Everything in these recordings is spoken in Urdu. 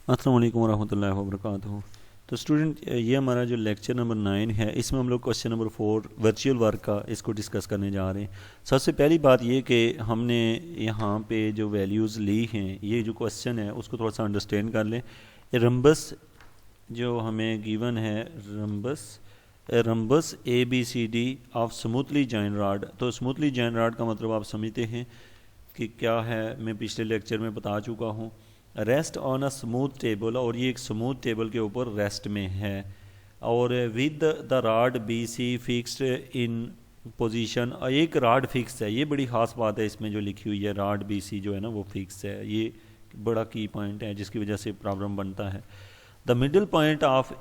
السلام علیکم ورحمۃ اللہ وبرکاتہ۔ تو اسٹوڈنٹ یہ ہمارا جو لیکچر نمبر 9 ہے، اس میں ہم لوگ کوشچن نمبر 4 ورچوئل ورک کا اس کو ڈسکس کرنے جا رہے ہیں۔ سب سے پہلی بات یہ کہ ہم نے یہاں پہ جو ویلیوز لی ہیں، یہ جو کوشچن ہے اس کو تھوڑا سا انڈرسٹینڈ کر لیں۔ رمبس جو ہمیں گیون ہے، rhombus A B C D of smoothly joined rod, تو اسموتھلی جوائن راڈ کا مطلب آپ سمجھتے ہیں کہ کیا ہے، میں پچھلے لیکچر میں بتا چکا ہوں۔ Rest on a smooth table, اور یہ ایک اسموتھ ٹیبل کے اوپر ریسٹ میں ہے، اور with the rod B C fixed in position, ایک راڈ فکس ہے۔ یہ بڑی خاص بات ہے اس میں جو لکھی ہوئی ہے، راڈ بی سی جو ہے نا وہ فکس ہے، یہ بڑا کی پوائنٹ ہے جس کی وجہ سے پرابلم بنتا ہے۔ The middle point of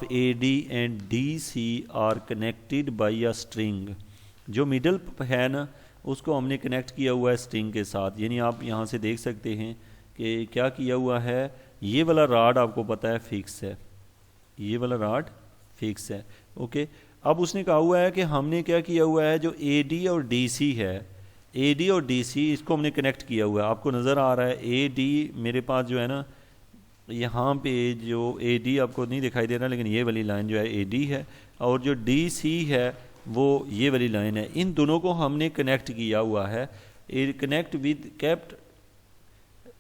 A D and D C are connected by a string, جو مڈل ہے نا اس کو ہم نے کنیکٹ کیا ہوا ہے اسٹرنگ کے ساتھ، یعنی آپ یہاں سے دیکھ سکتے ہیں کہ کیا کیا ہوا ہے، یہ والا راڈ آپ کو پتہ ہے فکس ہے، یہ والا راڈ فکس ہے، اوکے۔ اب اس نے کہا ہوا ہے کہ ہم نے کیا کیا ہوا ہے، جو اے ڈی اور ڈی سی ہے، اے ڈی اور ڈی سی اس کو ہم نے کنیکٹ کیا ہوا ہے۔ آپ کو نظر آ رہا ہے اے ڈی میرے پاس جو ہے نا، یہاں پہ جو اے ڈی آپ کو نہیں دکھائی دے رہا، لیکن یہ والی لائن جو ہے اے ڈی ہے، اور جو ڈی سی ہے وہ یہ والی لائن ہے۔ ان دونوں کو ہم نے کنیکٹ کیا ہوا ہے، کنیکٹ ود کیپٹ،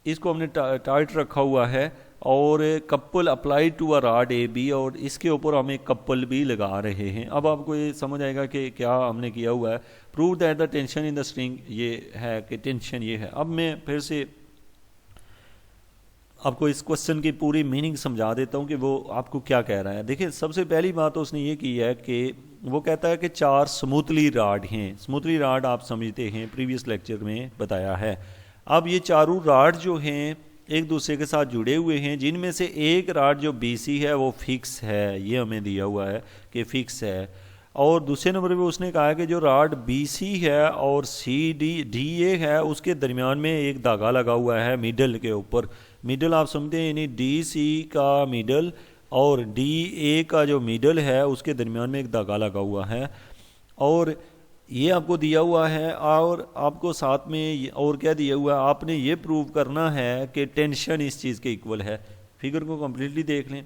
اس کو ہم نے ٹائٹ رکھا ہوا ہے، اور couple apply to a rod A B, اور اس کے اوپر ہم ایک کپل بھی لگا رہے ہیں۔ اب آپ کو یہ سمجھ آئے گا کہ کیا ہم نے کیا ہوا ہے۔ Prove that the tension in the string, یہ ہے کہ ٹینشن یہ ہے۔ اب میں پھر سے آپ کو اس کوشچن کی پوری میننگ سمجھا دیتا ہوں کہ وہ آپ کو کیا کہہ رہا ہے۔ دیکھیں، سب سے پہلی بات تو اس نے یہ کی ہے کہ وہ کہتا ہے کہ 4 اسموتھلی راڈ ہیں۔ اسموتھلی راڈ آپ سمجھتے ہیں، پریویس لیکچر میں بتایا ہے۔ اب یہ چاروں راڈ جو ہیں ایک دوسرے کے ساتھ جڑے ہوئے ہیں، جن میں سے ایک راڈ جو بی سی ہے وہ فکس ہے، یہ ہمیں دیا ہوا ہے کہ فکس ہے۔ اور دوسرے نمبر پہ اس نے کہا ہے کہ جو راڈ بی سی ہے اور سی ڈی اے ہے، اس کے درمیان میں ایک دھاگا لگا ہوا ہے مڈل کے اوپر۔ مڈل آپ سمجھتے ہیں، یعنی ڈی سی کا مڈل اور ڈی اے کا جو مڈل ہے اس کے درمیان میں ایک دھاگا لگا ہوا ہے، اور یہ آپ کو دیا ہوا ہے۔ اور آپ کو ساتھ میں اور کیا دیا ہوا ہے، آپ نے یہ پروو کرنا ہے کہ ٹینشن اس چیز کے ایکول ہے۔ فگر کو کمپلیٹلی دیکھ لیں،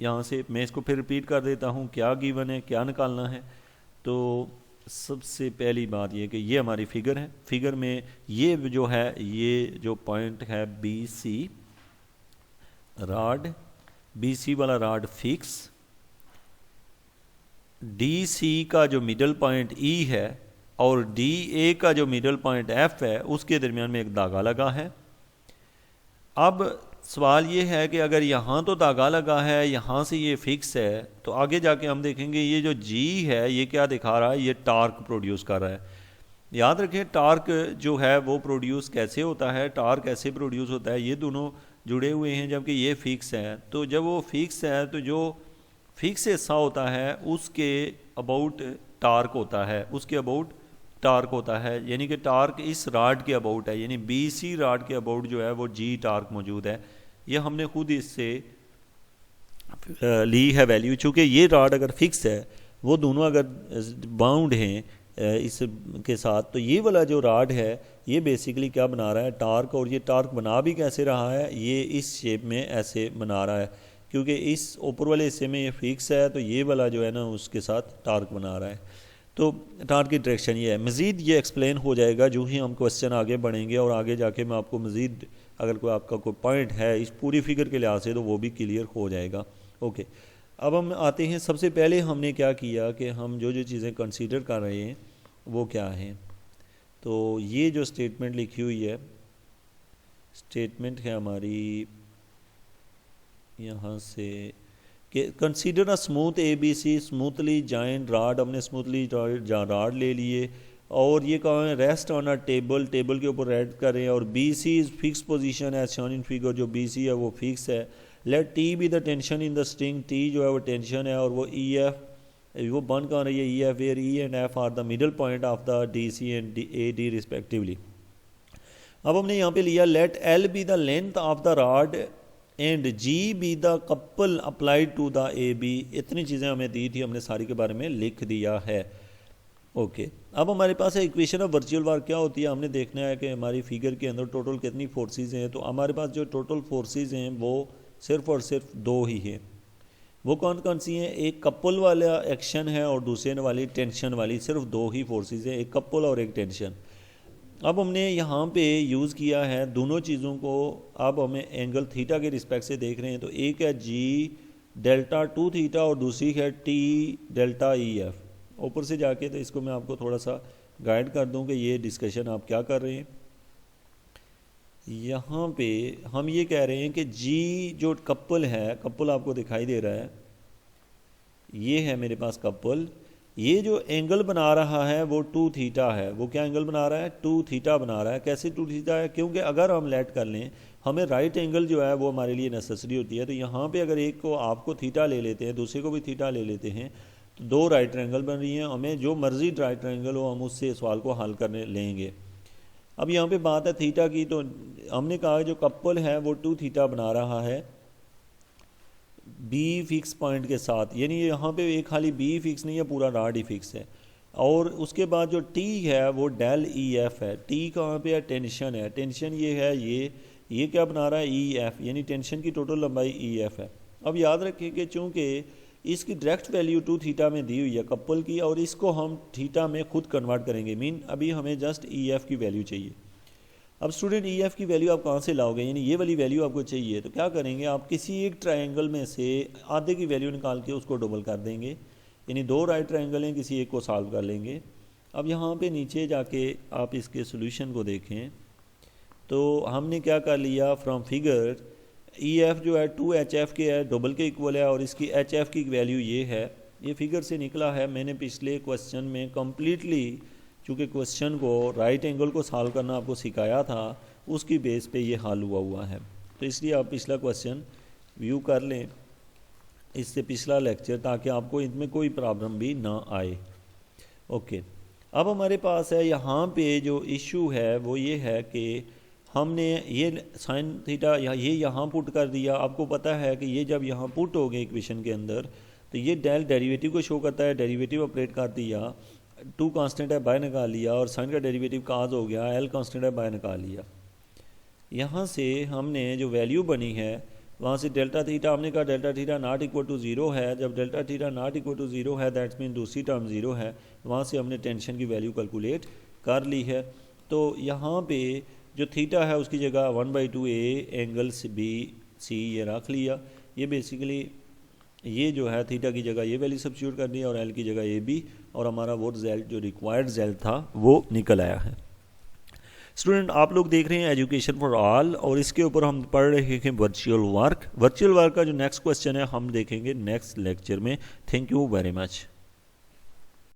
یہاں سے میں اس کو پھر ریپیٹ کر دیتا ہوں کیا گیون ہے، کیا نکالنا ہے۔ تو سب سے پہلی بات یہ کہ یہ ہماری فگر ہے، فگر میں یہ جو ہے، یہ جو پوائنٹ ہے B C rod, B C والا راڈ فکس، ڈی سی کا جو مڈل پوائنٹ ای ہے اور ڈی اے کا جو مڈل پوائنٹ ایف ہے، اس کے درمیان میں ایک دھاگا لگا ہے۔ اب سوال یہ ہے کہ اگر یہاں تو دھاگا لگا ہے، یہاں سے یہ فکس ہے، تو آگے جا کے ہم دیکھیں گے یہ جو جی ہے یہ کیا دکھا رہا ہے، یہ ٹارک پروڈیوس کر رہا ہے۔ یاد رکھیں ٹارک جو ہے وہ پروڈیوس کیسے ہوتا ہے، ٹارک ایسے پروڈیوس ہوتا ہے، یہ دونوں جڑے ہوئے ہیں جبکہ یہ فکس ہے۔ تو جب وہ فکس ہے تو جو فکس حصہ ہوتا ہے اس کے اباؤٹ ٹارک ہوتا ہے، اس کے اباؤٹ ٹارک ہوتا ہے، یعنی کہ ٹارک اس راڈ کے اباؤٹ ہے، یعنی بی سی راڈ کے اباؤٹ جو ہے وہ جی ٹارک موجود ہے۔ یہ ہم نے خود اس سے لی ہے ویلیو، چونکہ یہ راڈ اگر فکس ہے، وہ دونوں اگر باؤنڈ ہیں اس کے ساتھ، تو یہ والا جو راڈ ہے یہ بیسیکلی کیا بنا رہا ہے، ٹارک، اور یہ ٹارک بنا بھی کیسے رہا ہے، یہ اس شیپ میں ایسے بنا رہا ہے، کیونکہ اس اوپر والے حصے میں یہ فکس ہے، تو یہ والا جو ہے نا اس کے ساتھ ٹارک بنا رہا ہے۔ تو ٹارک کی ڈائریکشن یہ ہے۔ مزید یہ ایکسپلین ہو جائے گا جو ہی ہم کوشچن آگے بڑھیں گے، اور آگے جا کے میں آپ کو مزید اگر کوئی آپ کا کوئی پوائنٹ ہے اس پوری فگر کے لحاظ سے تو وہ بھی کلیئر ہو جائے گا، اوکے۔ اب ہم آتے ہیں، سب سے پہلے ہم نے کیا کیا کہ ہم جو چیزیں کنسیڈر کر رہے ہیں وہ کیا ہیں۔ تو یہ جو اسٹیٹمنٹ لکھی ہوئی ہے، اسٹیٹمنٹ ہے ہماری یہاں سے کہ consider a smooth A B C smoothly joined rod, ہم نے اسموتھلی راڈ لے لیے، اور یہ کہا ہے rest on a table, table کے اوپر ریسٹ کریں، اور B C is fix position as shown in figure, جو بی سی ہے وہ فکس ہے۔ Let T be the tension in the string, T جو ہے وہ ٹینشن ہے، اور وہ ای ایف وہ بن کر رہی ہے E F, where E and F are the middle point of the D C and A D respectively. اب ہم نے یہاں پہ لیا let L be the length of the rod and G be the couple apply to the A B, اتنی چیزیں ہمیں دی تھی، ہم نے ساری کے بارے میں لکھ دیا ہے۔ اوکے اب ہمارے پاس ہے ایکویشن آف ورچوئل ورک کیا ہوتی ہے. ہم نے دیکھنا ہے کہ ہماری فگر کے اندر ٹوٹل کتنی فورسز ہیں. تو ہمارے پاس جو ٹوٹل فورسز ہیں وہ صرف اور صرف دو ہی ہیں. وہ کون کون سی ہیں؟ ایک کپل والا ایکشن ہے اور دوسرے والی ٹینشن والی. صرف دو ہی فورسز ہیں, ایک کپل اور ایک ٹینشن. اب ہم نے یہاں پہ یوز کیا ہے دونوں چیزوں کو. اب ہمیں اینگل تھیٹا کے رسپیکٹ سے دیکھ رہے ہیں. تو ایک ہے جی ڈیلٹا 2 تھیٹا اور دوسری ہے ٹی ڈیلٹا ای ایف. اوپر سے جا کے تو اس کو میں آپ کو تھوڑا سا گائیڈ کر دوں کہ یہ ڈسکشن آپ کیا کر رہے ہیں. یہاں پہ ہم یہ کہہ رہے ہیں کہ جی جو کپل ہے, کپل آپ کو دکھائی دے رہا ہے, یہ ہے میرے پاس کپل. یہ جو اینگل بنا رہا ہے وہ 2 تھیٹا ہے. وہ کیا اینگل بنا رہا ہے؟ 2 تھیٹا بنا رہا ہے. کیسے 2 تھیٹا ہے؟ کیونکہ اگر ہم لیٹ کر لیں ہمیں رائٹ اینگل جو ہے وہ ہمارے لیے نیسیسری ہوتی ہے. تو یہاں پہ اگر ایک کو آپ کو تھیٹا لے لیتے ہیں, دوسرے کو بھی تھیٹا لے لیتے ہیں, تو دو رائٹ ٹرائنگل بن رہی ہیں. ہمیں جو مرضی رائٹ ٹرائنگل ہو ہم اس سے سوال کو حل کرنے لیں گے. اب یہاں پہ بات ہے تھیٹا کی. تو ہم نے کہا جو کپل ہے وہ 2 تھیٹا بنا رہا ہے بی فکس پوائنٹ کے ساتھ. یعنی یہاں پہ ایک خالی بی فکس نہیں ہے, پورا راڈ ہی فکس ہے. اور اس کے بعد جو ٹی ہے وہ ڈیل ای ایف ہے. ٹی کہاں پہ ہے؟ ٹینشن ہے. ٹینشن یہ ہے, یہ کیا بنا رہا ہے؟ E F. یعنی ٹینشن کی ٹوٹل لمبائی ای ایف ہے. اب یاد رکھیں کہ چونکہ اس کی ڈائریکٹ ویلیو 2 تھیٹا میں دی ہوئی ہے کپل کی, اور اس کو ہم تھیٹا میں خود کنورٹ کریں گے. ابھی ہمیں جسٹ ای ایف کی ویلیو چاہیے. اب اسٹوڈنٹ ای ایف کی ویلیو آپ کہاں سے لاؤ گے؟ یعنی یہ والی ویلیو آپ کو چاہیے. تو کیا کریں گے آپ؟ کسی ایک ٹرائنگل میں سے آدھے کی ویلیو نکال کے اس کو ڈبل کر دیں گے. یعنی دو رائٹ ٹرائنگل ہیں, کسی ایک کو سالو کر لیں گے. اب یہاں پہ نیچے جا کے آپ اس کے سولوشن کو دیکھیں تو ہم نے کیا کر لیا فرام فگر. ای ایف جو ہے 2 ایچ ایف کے ہے, ڈبل کے ایکول ہے, اور اس کی ایچ ایف کی ویلیو یہ ہے. یہ فگر سے نکلا ہے. میں نے پچھلے کوسچن میں کمپلیٹلی چونکہ کوسچن کو رائٹ اینگل کو سالو کرنا آپ کو سکھایا تھا, اس کی بیس پہ یہ حل ہوا ہے. تو اس لیے آپ پچھلا کوسچن ویو کر لیں, اس سے پچھلا لیکچر, تاکہ آپ کو ان میں کوئی پرابلم بھی نہ آئے. اوکے اب ہمارے پاس ہے یہاں پہ جو ایشو ہے وہ یہ ہے کہ ہم نے یہ سائن تھیٹا یہ یہاں پٹ کر دیا. آپ کو پتہ ہے کہ یہ جب یہاں پٹ ہو گئے ایکویشن کے اندر تو یہ ڈیریویٹو کو شو کرتا ہے. ڈیریویٹو آپریٹ کر دیا, 2 کانسٹنٹ ہے باہر نکال لیا, اور سائن کا ڈیریویٹو کاز ہو گیا, ایل کانسٹنٹ ہے باہر نکال لیا. یہاں سے ہم نے جو ویلیو بنی ہے وہاں سے ڈیلٹا تھیٹا, ہم نے کہا delta theta not equal to 0 ہے. جب delta theta not equal to 0 ہے دیٹس مین دوسری ٹرم 0 ہے. وہاں سے ہم نے ٹینشن کی ویلیو کیلکولیٹ کر لی ہے. تو یہاں پہ جو تھیٹا ہے اس کی جگہ 1/2 اے اینگل بی سی یہ رکھ لیا. یہ بیسیکلی یہ جو ہے تھیٹا کی جگہ یہ ویلیو سبسٹیوٹ کر دی اور ایل کی جگہ اے بی, اور ہمارا وہ ریزلٹ جو ریکوائرڈ ریزلٹ تھا وہ نکل آیا ہے. اسٹوڈنٹ آپ لوگ دیکھ رہے ہیں ایجوکیشن فار آل, اور اس کے اوپر ہم پڑھ رہے ہیں ورچوئل ورک. ورچوئل ورک کا جو نیکسٹ کوسچن ہے ہم دیکھیں گے نیکسٹ لیکچر میں. Thank you very much.